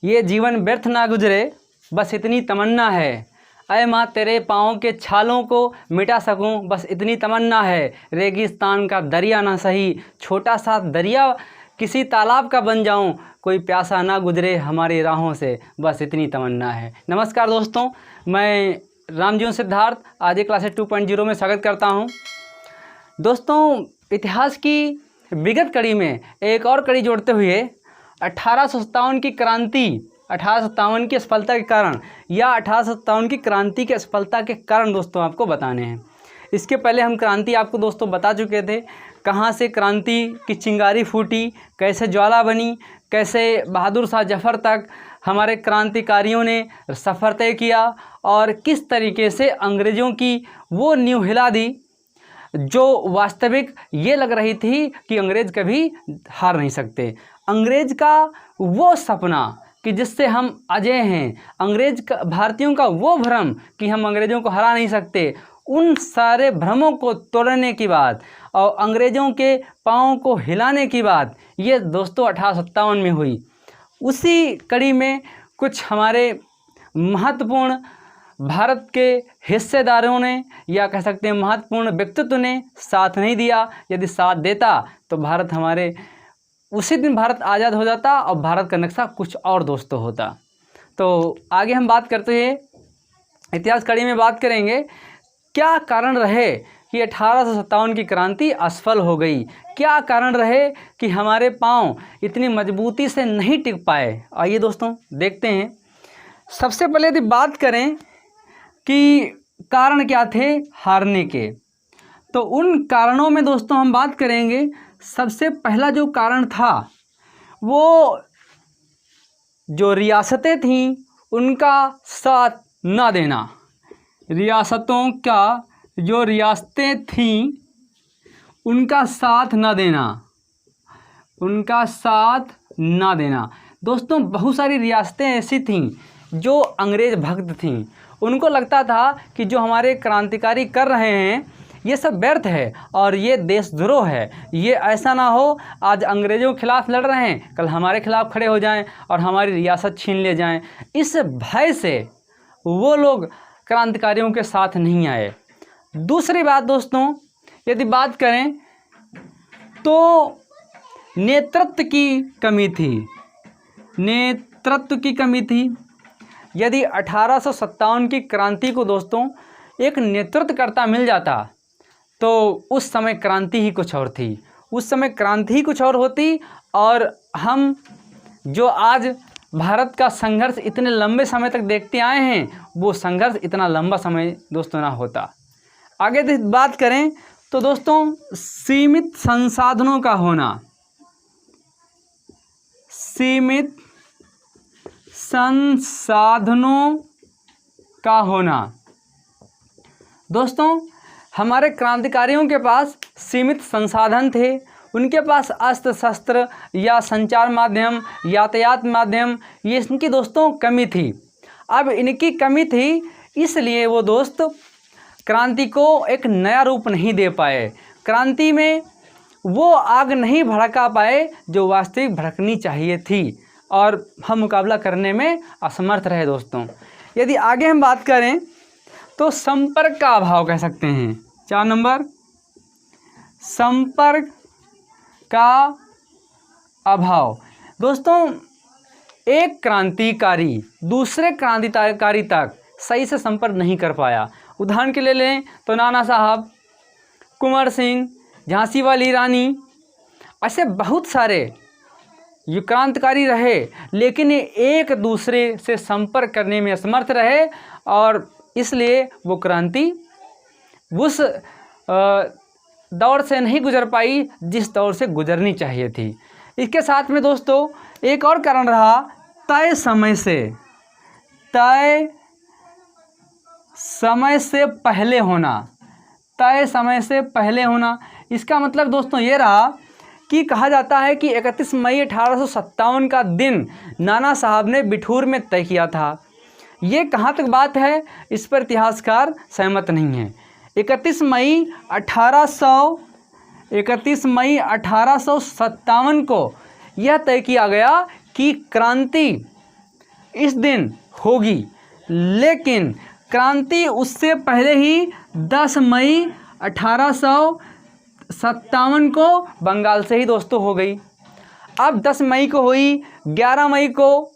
ये जीवन व्यर्थ ना गुजरे बस इतनी तमन्ना है। अय माँ तेरे पाँव के छालों को मिटा सकूं बस इतनी तमन्ना है। रेगिस्तान का दरिया ना सही छोटा सा दरिया किसी तालाब का बन जाऊं, कोई प्यासा ना गुजरे हमारी राहों से बस इतनी तमन्ना है। नमस्कार दोस्तों, मैं रामजीवन सिद्धार्थ आज क्लास 2.0 में स्वागत करता हूं। दोस्तों, इतिहास की विगत कड़ी में एक और कड़ी जोड़ते हुए 1857 की क्रांति, 1857 की असफलता के कारण या 1857 की क्रांति की असफलता के कारण दोस्तों आपको बताने हैं। इसके पहले हम क्रांति आपको दोस्तों बता चुके थे, कहाँ से क्रांति की चिंगारी फूटी, कैसे ज्वाला बनी, कैसे बहादुर शाह जफ़र तक हमारे क्रांतिकारियों ने सफ़र तय किया और किस तरीके से अंग्रेज़ों की वो नींव हिला दी जो वास्तविक ये लग रही थी कि अंग्रेज़ कभी हार नहीं सकते। अंग्रेज़ का वो सपना कि जिससे हम अजय हैं, अंग्रेज़ का भारतीयों का वो भ्रम कि हम अंग्रेज़ों को हरा नहीं सकते, उन सारे भ्रमों को तोड़ने की बात और अंग्रेज़ों के पाँव को हिलाने की बात ये दोस्तों 1857 में हुई। उसी कड़ी में कुछ हमारे महत्वपूर्ण भारत के हिस्सेदारों ने या कह सकते हैं महत्वपूर्ण व्यक्तित्व ने साथ नहीं दिया। यदि साथ देता तो भारत हमारे उसी दिन भारत आज़ाद हो जाता और भारत का नक्शा कुछ और दोस्तों होता। तो आगे हम बात करते हैं, इतिहास कड़ी में बात करेंगे क्या कारण रहे कि 1857 की क्रांति असफल हो गई, क्या कारण रहे कि हमारे पाँव इतनी मजबूती से नहीं टिक पाए। आइए दोस्तों देखते हैं। सबसे पहले यदि बात करें कि कारण क्या थे हारने के, तो उन कारणों में दोस्तों हम बात करेंगे। सबसे पहला जो कारण था वो जो रियासतें थीं उनका साथ ना देना। रियासतों का जो रियासतें थीं उनका साथ ना देना, उनका साथ ना देना। दोस्तों, बहुत सारी रियासतें ऐसी थीं जो अंग्रेज़ भक्त थीं। उनको लगता था कि जो हमारे क्रांतिकारी कर रहे हैं ये सब व्यर्थ है और ये देशद्रोह है। ये ऐसा ना हो आज अंग्रेज़ों के खिलाफ़ लड़ रहे हैं, कल हमारे खिलाफ़ खड़े हो जाएं और हमारी रियासत छीन ले जाएं। इस भय से वो लोग क्रांतिकारियों के साथ नहीं आए। दूसरी बात दोस्तों, यदि बात करें तो नेतृत्व की कमी थी, नेतृत्व की कमी थी। यदि 1857 की क्रांति को दोस्तों एक नेतृत्वकर्ता मिल जाता तो उस समय क्रांति ही कुछ और थी, उस समय क्रांति ही कुछ और होती और हम जो आज भारत का संघर्ष इतने लंबे समय तक देखते आए हैं वो संघर्ष इतना लंबा समय दोस्तों ना होता। आगे बात करें तो दोस्तों सीमित संसाधनों का होना, सीमित संसाधनों का होना। दोस्तों, हमारे क्रांतिकारियों के पास सीमित संसाधन थे, उनके पास अस्त्र शस्त्र या संचार माध्यम, यातायात माध्यम, ये इनकी दोस्तों कमी थी। अब इनकी कमी थी इसलिए वो दोस्त क्रांति को एक नया रूप नहीं दे पाए, क्रांति में वो आग नहीं भड़का पाए जो वास्तविक भड़कनी चाहिए थी और हम मुकाबला करने में असमर्थ रहे। दोस्तों, यदि आगे हम बात करें तो संपर्क का अभाव कह सकते हैं। 4 नंबर, संपर्क का अभाव। दोस्तों, एक क्रांतिकारी दूसरे क्रांतिकारी तक सही से संपर्क नहीं कर पाया। उदाहरण के लिए लें तो नाना साहब, कुंवर सिंह, झांसी वाली रानी, ऐसे बहुत सारे ये क्रांतिकारी रहे लेकिन ये एक दूसरे से संपर्क करने में असमर्थ रहे और इसलिए वो क्रांति उस दौर से नहीं गुजर पाई जिस दौर से गुजरनी चाहिए थी। इसके साथ में दोस्तों एक और कारण रहा तय समय से पहले होना, तय समय से पहले होना। इसका मतलब दोस्तों ये रहा कि कहा जाता है कि 31 मई 1857 का दिन नाना साहब ने बिठूर में तय किया था। ये कहाँ तक बात है इस पर इतिहासकार सहमत नहीं है। 31 मई 1857 को यह तय किया गया कि क्रांति इस दिन होगी, लेकिन क्रांति उससे पहले ही 10 मई 1857 को बंगाल से ही दोस्तों हो गई। अब 10 मई को हुई, 11 मई को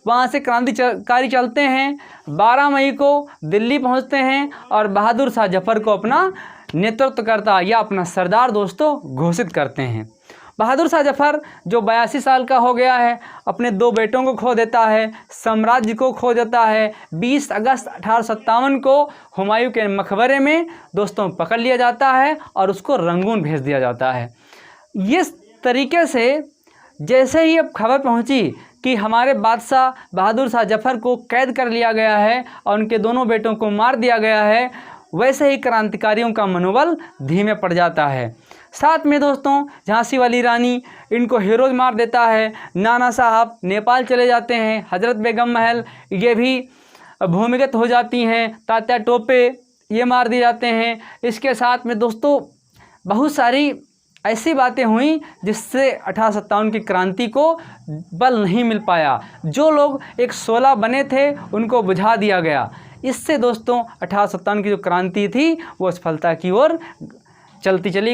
वहाँ से क्रांतिकारी चलते हैं, 12 मई को दिल्ली पहुँचते हैं और बहादुर शाह जफर को अपना नेतृत्वकर्ता या अपना सरदार दोस्तों घोषित करते हैं। बहादुर शाह जफर जो 82 साल का हो गया है, अपने 2 बेटों को खो देता है, साम्राज्य को खो देता है। 20 अगस्त 1857 को हुमायूं के मकबरे में दोस्तों पकड़ लिया जाता है और उसको रंगून भेज दिया जाता है। इस तरीके से जैसे ही अब खबर पहुंची कि हमारे बादशाह बहादुर शाह जफर को कैद कर लिया गया है और उनके दोनों बेटों को मार दिया गया है, वैसे ही क्रांतिकारियों का मनोबल धीमे पड़ जाता है। साथ में दोस्तों झांसी वाली रानी इनको हीरोज मार देता है, नाना साहब नेपाल चले जाते हैं, हजरत बेगम महल ये भी भूमिगत हो जाती हैं, तात्या टोपे ये मार दिए जाते हैं। इसके साथ में दोस्तों बहुत सारी ऐसी बातें हुई जिससे 1857 की क्रांति को बल नहीं मिल पाया। जो लोग 116 बने थे उनको बुझा दिया गया। इससे दोस्तों 1857 की जो क्रांति थी वो सफलता की ओर चलती चली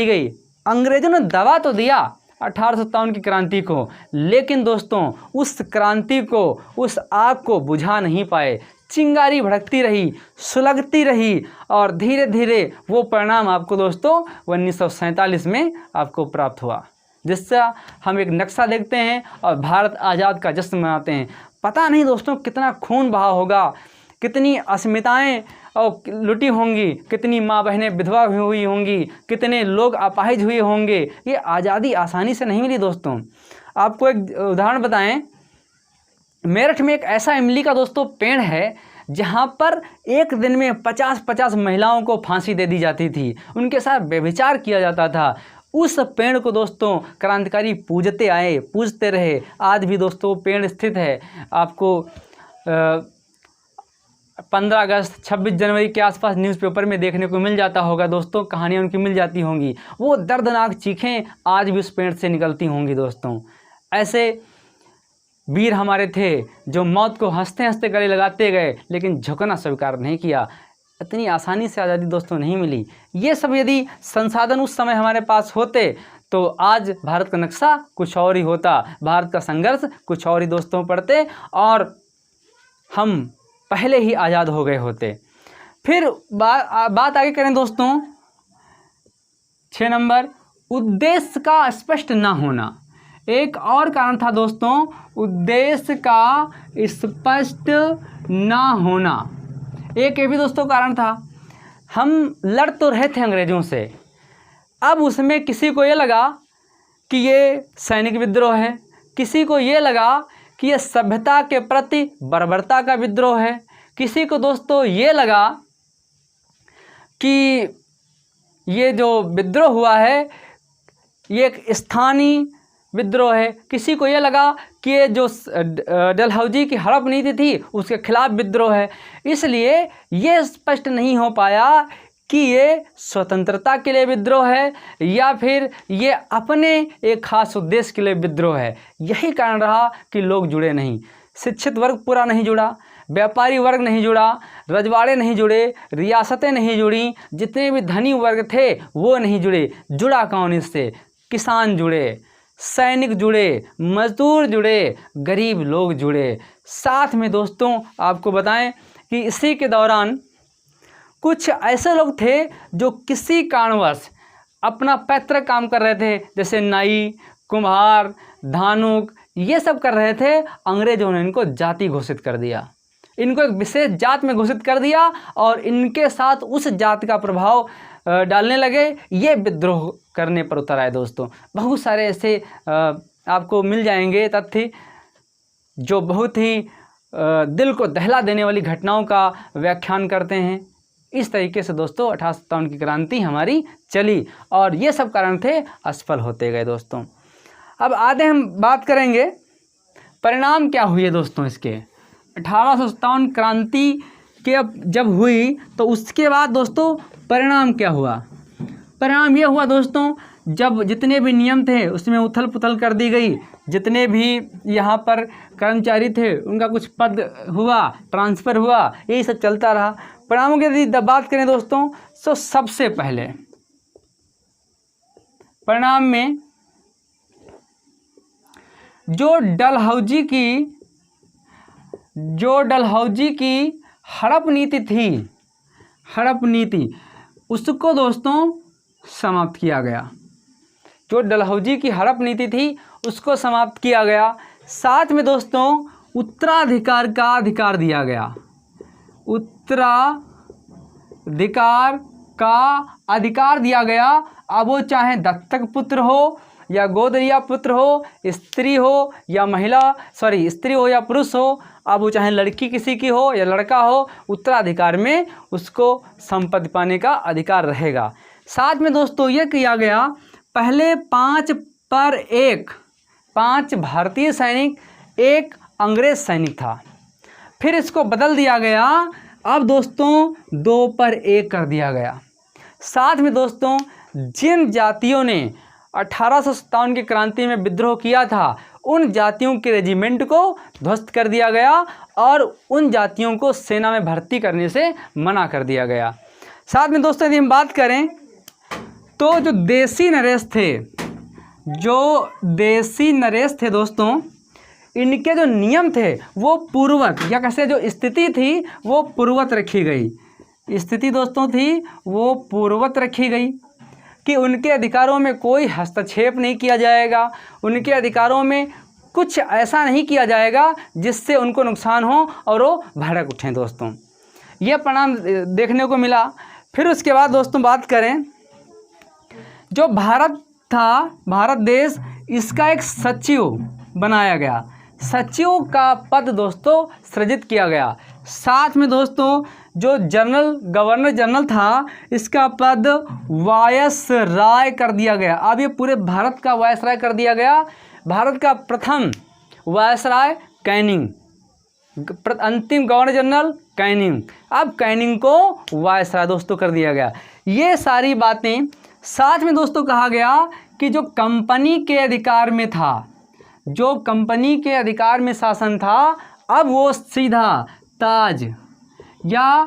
गई। अंग्रेज़ों ने दबा तो दिया 1857 की क्रांति को, लेकिन दोस्तों उस क्रांति को, उस आग को बुझा नहीं पाए। चिंगारी भड़कती रही, सुलगती रही और धीरे धीरे वो परिणाम आपको दोस्तों 1947 में आपको प्राप्त हुआ, जिससे हम एक नक्शा देखते हैं और भारत आज़ाद का जश्न मनाते हैं। पता नहीं दोस्तों कितना खून बहा होगा, कितनी अस्मिताएं और लुटी होंगी, कितनी माँ बहनें विधवा हुई होंगी, कितने लोग अपाहिज हुए होंगे। ये आज़ादी आसानी से नहीं मिली दोस्तों। आपको एक उदाहरण बताएं, मेरठ में एक ऐसा इमली का दोस्तों पेड़ है जहाँ पर एक दिन में 50-50 महिलाओं को फांसी दे दी जाती थी, उनके साथ व्यभिचार किया जाता था। उस पेड़ को दोस्तों क्रांतिकारी पूजते आए, पूजते रहे। आज भी दोस्तों पेड़ स्थित है। आपको 15 अगस्त 26 जनवरी के आसपास न्यूज़पेपर में देखने को मिल जाता होगा दोस्तों, कहानियाँ उनकी मिल जाती होंगी। वो दर्दनाक चीखें आज भी उस पेड़ से निकलती होंगी दोस्तों। ऐसे वीर हमारे थे जो मौत को हंसते हंसते गले लगाते गए, लेकिन झुकना स्वीकार नहीं किया। इतनी आसानी से आज़ादी दोस्तों नहीं मिली। ये सब यदि संसाधन उस समय हमारे पास होते तो आज भारत का नक्शा कुछ और ही होता, भारत का संघर्ष कुछ और ही दोस्तों पड़ते और हम पहले ही आज़ाद हो गए होते। फिर बात आगे करें दोस्तों। 6 नंबर, उद्देश्य का स्पष्ट ना होना। एक और कारण था दोस्तों, उद्देश्य का स्पष्ट ना होना। एक ये भी दोस्तों कारण था। हम लड़ तो रहे थे अंग्रेज़ों से, अब उसमें किसी को ये लगा कि ये सैनिक विद्रोह है, किसी को ये लगा कि ये सभ्यता के प्रति बर्बरता का विद्रोह है, किसी को दोस्तों ये लगा कि ये जो विद्रोह हुआ है ये एक स्थानीय विद्रोह है, किसी को ये लगा कि ये जो डलहौजी की हड़प नीति थी उसके खिलाफ विद्रोह है। इसलिए ये स्पष्ट नहीं हो पाया कि ये स्वतंत्रता के लिए विद्रोह है या फिर ये अपने एक खास उद्देश्य के लिए विद्रोह है। यही कारण रहा कि लोग जुड़े नहीं। शिक्षित वर्ग पूरा नहीं जुड़ा, व्यापारी वर्ग नहीं जुड़ा, रजवाड़े नहीं जुड़े, रियासतें नहीं जुड़ी, जितने भी धनी वर्ग थे वो नहीं जुड़े। जुड़ा कौन इससे? किसान जुड़े, सैनिक जुड़े, मजदूर जुड़े, गरीब लोग जुड़े। साथ में दोस्तों आपको बताएं कि इसी के दौरान कुछ ऐसे लोग थे जो किसी कारणवश अपना पैतृक काम कर रहे थे, जैसे नाई, कुम्हार, धानुक, ये सब कर रहे थे। अंग्रेजों ने इनको जाति घोषित कर दिया, इनको एक विशेष जात में घोषित कर दिया और इनके साथ उस जात का प्रभाव डालने लगे। ये विद्रोह करने पर उतर आए दोस्तों। बहुत सारे ऐसे आपको मिल जाएंगे तथ्य जो बहुत ही दिल को दहला देने वाली घटनाओं का व्याख्यान करते हैं। इस तरीके से दोस्तों 1857 की क्रांति हमारी चली और ये सब कारण थे, असफल होते गए दोस्तों। अब आगे हम बात करेंगे परिणाम क्या हुए दोस्तों इसके। 1857 क्रांति के अब जब हुई तो उसके बाद दोस्तों परिणाम क्या हुआ। परिणाम ये हुआ दोस्तों, जब जितने भी नियम थे उसमें उथल पुथल कर दी गई, जितने भी यहाँ पर कर्मचारी थे उनका कुछ पद हुआ, ट्रांसफ़र हुआ, यही सब चलता रहा। परिणामों की यदि बात करें दोस्तों, तो सबसे पहले परिणाम में जो डलहौजी की हड़प नीति थी, हड़प नीति, उसको दोस्तों समाप्त किया गया। जो डलहौजी की हड़प नीति थी उसको समाप्त किया गया। साथ में दोस्तों उत्तराधिकार का अधिकार दिया गया। उत्तराधिकार का अधिकार दिया गया। अब वो चाहे दत्तक पुत्र हो या गोदरिया पुत्र हो, स्त्री हो या स्त्री हो या पुरुष हो, अब वो चाहे लड़की किसी की हो या लड़का हो, उत्तराधिकार में उसको संपत्ति पाने का अधिकार रहेगा। साथ में दोस्तों ये किया गया, पहले 5 पर 1, 5 भारतीय सैनिक 1 अंग्रेज सैनिक था। फिर इसको बदल दिया गया, अब दोस्तों 2 पर 1 कर दिया गया। साथ में दोस्तों जिन जातियों ने 1857 की क्रांति में विद्रोह किया था, उन जातियों के रेजिमेंट को ध्वस्त कर दिया गया और उन जातियों को सेना में भर्ती करने से मना कर दिया गया। साथ में दोस्तों यदि हम बात करें तो जो देसी नरेश थे दोस्तों, इनके जो नियम थे वो पूर्ववत, या कैसे जो स्थिति थी वो पूर्ववत रखी गई। स्थिति दोस्तों थी वो पूर्ववत रखी गई कि उनके अधिकारों में कोई हस्तक्षेप नहीं किया जाएगा, उनके अधिकारों में कुछ ऐसा नहीं किया जाएगा जिससे उनको नुकसान हो और वो भड़क उठें। दोस्तों ये परिणाम देखने को मिला। फिर उसके बाद दोस्तों बात करें, जो भारत था, भारत देश, इसका एक सचिव बनाया गया। सचिव का पद दोस्तों सृजित किया गया। साथ में दोस्तों जो गवर्नर जनरल था, इसका पद वायसराय कर दिया गया। अब ये पूरे भारत का वायसराय कर दिया गया। भारत का प्रथम वायसराय कैनिंग, अंतिम गवर्नर जनरल कैनिंग, अब कैनिंग को वायसराय दोस्तों कर दिया गया। ये सारी बातें। साथ में दोस्तों कहा गया कि जो कंपनी के अधिकार में था, जो कंपनी के अधिकार में शासन था, अब वो सीधा ताज या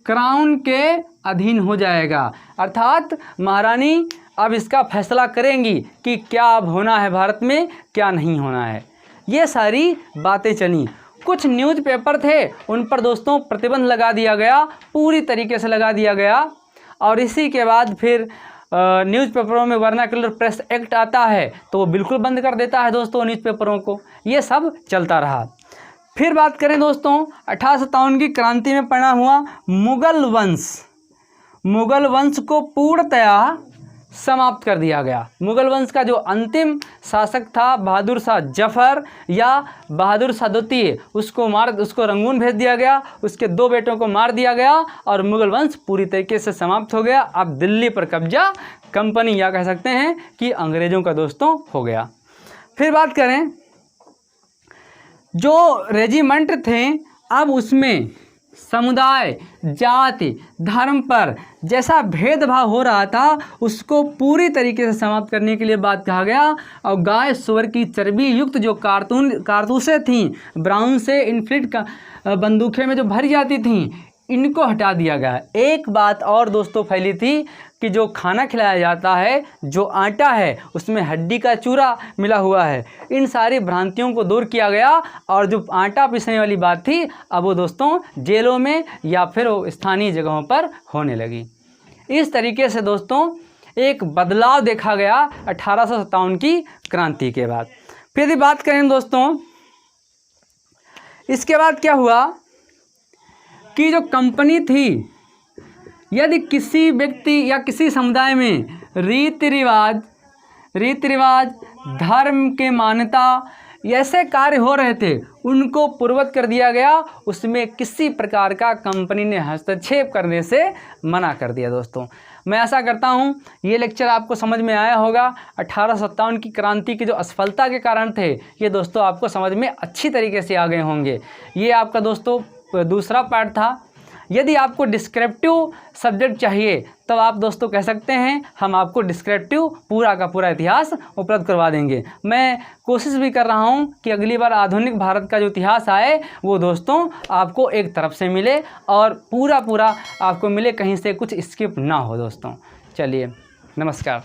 क्राउन के अधीन हो जाएगा। अर्थात महारानी अब इसका फैसला करेंगी कि क्या अब होना है भारत में, क्या नहीं होना है। ये सारी बातें चली। कुछ न्यूज़पेपर थे उन पर दोस्तों प्रतिबंध लगा दिया गया, पूरी तरीके से लगा दिया गया। और इसी के बाद फिर न्यूज़पेपरों में वर्नाक्युलर प्रेस एक्ट आता है तो वो बिल्कुल बंद कर देता है दोस्तों न्यूज़पेपरों को। ये सब चलता रहा। फिर बात करें दोस्तों 1857 की क्रांति में परिणाम हुआ मुगल वंश को पूर्णतया समाप्त कर दिया गया। मुगल वंश का जो अंतिम शासक था बहादुर शाह जफर या बहादुर शाह द्वितीय, उसको रंगून भेज दिया गया, उसके 2 बेटों को मार दिया गया और मुगल वंश पूरी तरीके से समाप्त हो गया। अब दिल्ली पर कब्जा कंपनी या कह सकते हैं कि अंग्रेज़ों का दोस्तों हो गया। फिर बात करें जो रेजिमेंट थे, अब उसमें समुदाय, जाति, धर्म पर जैसा भेदभाव हो रहा था उसको पूरी तरीके से समाप्त करने के लिए बात कहा गया। और गाय सुअर की चर्बी युक्त जो कारतूसें थीं, ब्राउन से इनफिनिट का बंदूकें में जो भरी जाती थीं, इनको हटा दिया गया। एक बात और दोस्तों फैली थी कि जो खाना खिलाया जाता है, जो आटा है, उसमें हड्डी का चूरा मिला हुआ है। इन सारी भ्रांतियों को दूर किया गया और जो आटा पीसने वाली बात थी, अब वो दोस्तों जेलों में या फिर स्थानीय जगहों पर होने लगी। इस तरीके से दोस्तों एक बदलाव देखा गया 1857 की क्रांति के बाद। फिर यदि बात करें दोस्तों, इसके बाद क्या हुआ कि जो कंपनी थी, यदि किसी व्यक्ति या किसी समुदाय में रीति रिवाज, धर्म के मान्यता ऐसे कार्य हो रहे थे, उनको पूर्ववत कर दिया गया। उसमें किसी प्रकार का कंपनी ने हस्तक्षेप करने से मना कर दिया। दोस्तों मैं आशा करता हूँ ये लेक्चर आपको समझ में आया होगा। 1857 की क्रांति की जो असफलता के कारण थे, ये दोस्तों आपको समझ में अच्छी तरीके से आ गए होंगे। ये आपका दोस्तों दूसरा पार्ट था। यदि आपको डिस्क्रिप्टिव सब्जेक्ट चाहिए तब आप दोस्तों कह सकते हैं, हम आपको डिस्क्रिप्टिव पूरा का पूरा इतिहास उपलब्ध करवा देंगे। मैं कोशिश भी कर रहा हूं कि अगली बार आधुनिक भारत का जो इतिहास आए वो दोस्तों आपको एक तरफ से मिले और पूरा आपको मिले, कहीं से कुछ स्किप ना हो दोस्तों। चलिए, नमस्कार।